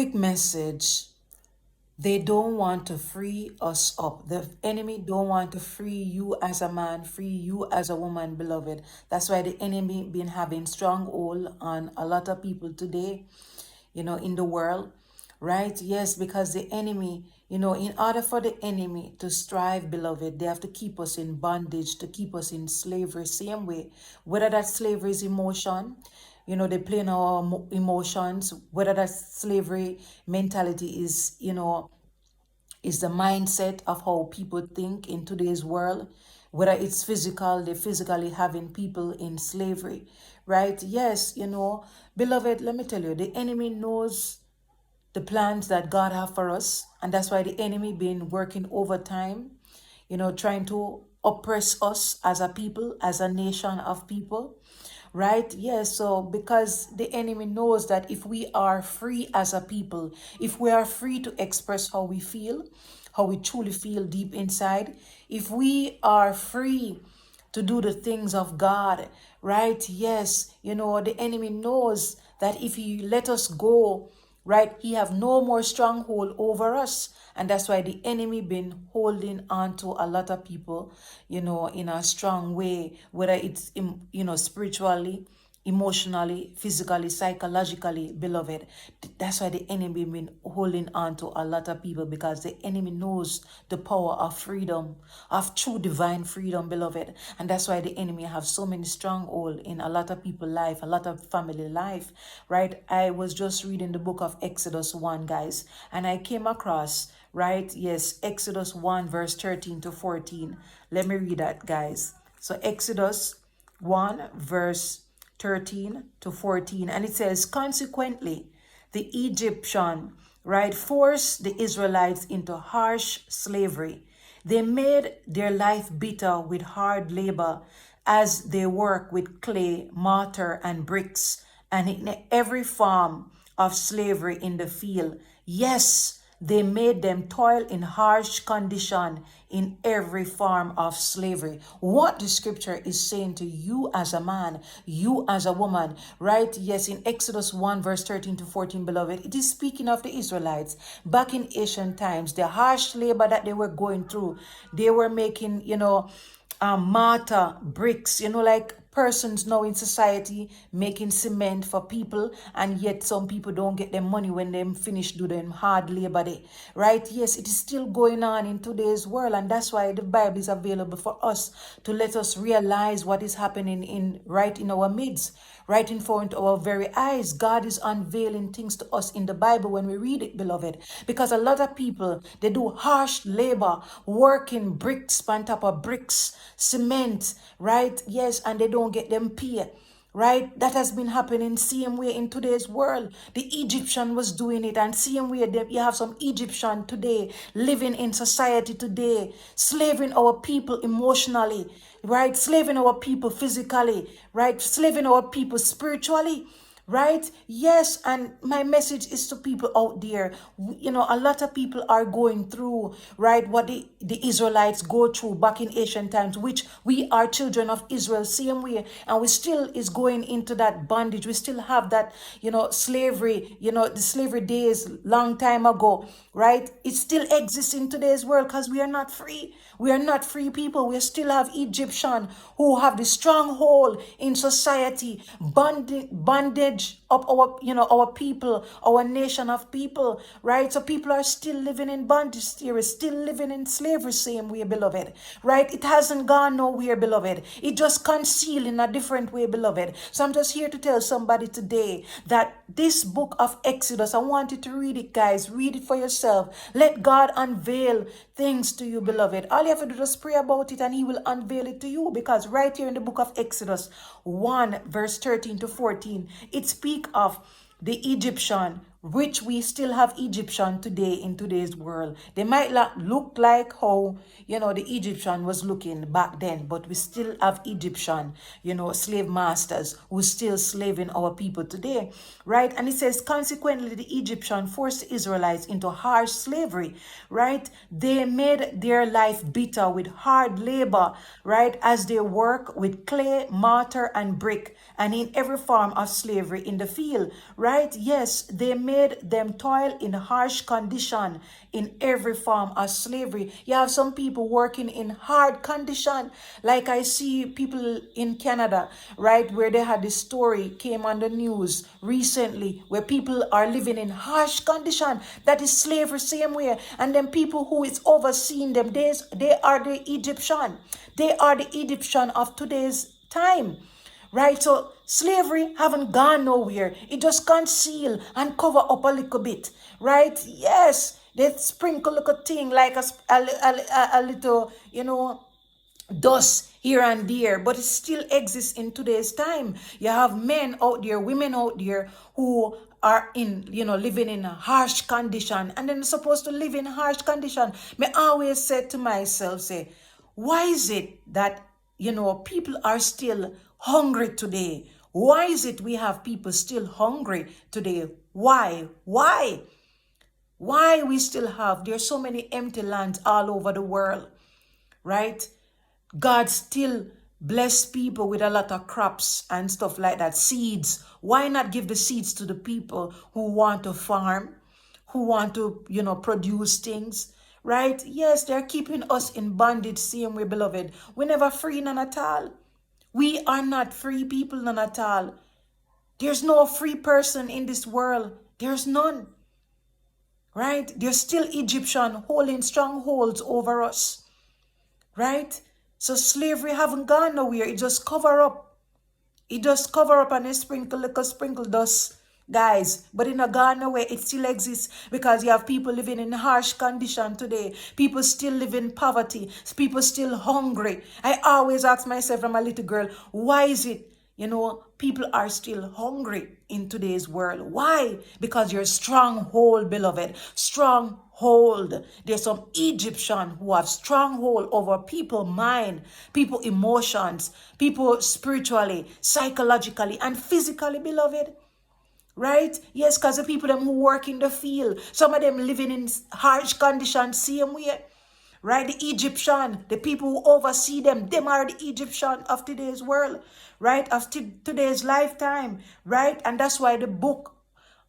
quick message. They don't want to free us up. The enemy don't want to free you as a man, free you as a woman, beloved. That's why the enemy been having stronghold on a lot of people today, in the world, right? Yes, because the enemy, in order for the enemy to strive, beloved, they have to keep us in bondage, to keep us in slavery, same way. Whether that slavery is emotion, they play in our emotions, whether that slavery mentality is the mindset of how people think in today's world, whether it's physical, they're physically having people in slavery, right? Yes, beloved, let me tell you, the enemy knows the plans that God have for us, and that's why the enemy been working overtime, trying to oppress us as a people, as a nation of people, right? Yes, so because the enemy knows that if we are free as a people, if we are free to express how we feel, how we truly feel deep inside, if we are free to do the things of God, right? Yes, the enemy knows that if he let us go, right, he have no more stronghold over us. And that's why the enemy been holding on to a lot of people, in a strong way, whether it's, spiritually, emotionally, physically, psychologically, beloved. That's why the enemy been holding on to a lot of people, because the enemy knows the power of freedom, of true divine freedom, beloved. And that's why the enemy have so many stronghold in a lot of people life, a lot of family life, right? I was just reading the book of Exodus 1, guys, and I came across, right? Yes, Exodus 1 verse 13 to 14. Let me read that, guys. So Exodus 1 verse 13 to 14, and it says, consequently, the Egyptian, right, forced the Israelites into harsh slavery. They made their life bitter with hard labor as they work with clay, mortar, and bricks, and in every form of slavery in the field. Yes, they made them toil in harsh condition in every form of slavery. What the scripture is saying to you as a man, you as a woman, right? Yes, in Exodus 1 verse 13 to 14, beloved, it is speaking of the Israelites back in ancient times, the harsh labor that they were going through. They were making, mortar, bricks, like persons now in society making cement for people, and yet some people don't get their money when they finish do them hard labor day, right? Yes, it is still going on in today's world, and that's why the Bible is available for us to let us realize what is happening right in our midst, right in front of our very eyes. God is unveiling things to us in the Bible when we read it, beloved, because a lot of people, they do harsh labor, working bricks on top of bricks, cement, right? Yes, and they don't get them pay, right? That has been happening same way in today's world. The Egyptian was doing it, and same way you have some Egyptian today living in society today, slaving our people emotionally, right? Slaving our people physically, right? Slaving our people spiritually, right? Yes, and my message is to people out there. A lot of people are going through, right, what the Israelites go through back in ancient times, which we are children of Israel same way, and we still is going into that bondage. We still have that, slavery, the slavery days long time ago, right? It still exists in today's world because we are not free. We are not free people. We still have Egyptian who have the stronghold in society, bondage of our people, our nation of people, right? So people are still living in bondage here, still living in slavery same way, beloved, right? It hasn't gone nowhere, beloved. It just concealed in a different way, beloved. So I'm just here to tell somebody today that this book of Exodus, I want you to read it, guys. Read it for yourself. Let God unveil things to you, beloved. All you have to do is just pray about it, and he will unveil it to you, because right here in the book of Exodus 1 verse 13 to 14, it speaks of the Egyptian, which we still have Egyptian today in today's world. They might not look like how, the Egyptian was looking back then, but we still have Egyptian, slave masters who still slaving our people today, right? And it says, consequently, the Egyptian forced the Israelites into harsh slavery, right? They made their life bitter with hard labor, right? As they work with clay, mortar, and brick, and in every form of slavery in the field, right? Yes, they made made them toil in harsh condition in every form of slavery. You have some people working in hard condition. Like I see people in Canada, right, where they had this story came on the news recently where people are living in harsh condition. That is slavery same way. And then people who is overseeing them, they are the Egyptian. They are the Egyptian of today's time. Right? So slavery haven't gone nowhere. It just conceal and cover up a little bit. Right? Yes. They sprinkle a little thing like a little, dust here and there, but it still exists in today's time. You have men out there, women out there who are in, living in a harsh condition, and then they're supposed to live in harsh condition. Me always said to myself, say, why is it that, people are still hungry today? Why is it we have people still hungry today? Why? Why we still have, there's so many empty lands all over the world, right? God still bless people with a lot of crops and stuff like that, seeds. Why not give the seeds to the people who want to farm, who want to, produce things, right? Yes, they're keeping us in bondage, same way, beloved. We're never free, none at all. We are not free people, none at all. There's no free person in this world. There's none, right? There's still Egyptian holding strongholds over us, right? So slavery haven't gone nowhere. It just cover up. It just cover up and it sprinkle dust, guys. But it not gone nowhere. It still exists because you have people living in harsh condition today. People still live in poverty. People still hungry. I always ask myself, I'm a little girl, why is it, people are still hungry in today's world? Why? Because you're stronghold, beloved. Stronghold. There's some Egyptian who have stronghold over people mind, people emotions, people spiritually, psychologically, and physically, beloved. Right? Yes, because the people them who work in the field, some of them living in harsh conditions, same way. Right? The Egyptian, the people who oversee them are the Egyptian of today's world, right? Of today's lifetime, right? And that's why the book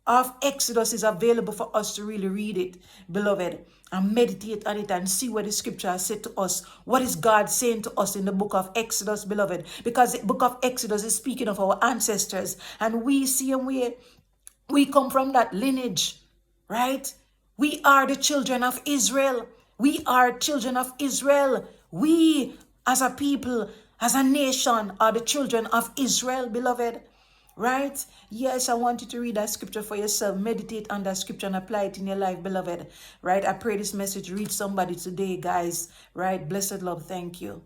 of Exodus is available for us to really read it, beloved, and meditate on it and see what the scripture has said to us. What is God saying to us in the book of Exodus, beloved? Because the book of Exodus is speaking of our ancestors, and we see and we come from that lineage, right? We are the children of Israel. We are children of Israel. We, as a people, as a nation, are the children of Israel, beloved. Right? Yes, I want you to read that scripture for yourself. Meditate on that scripture and apply it in your life, beloved. Right? I pray this message reach somebody today, guys. Right? Blessed love. Thank you.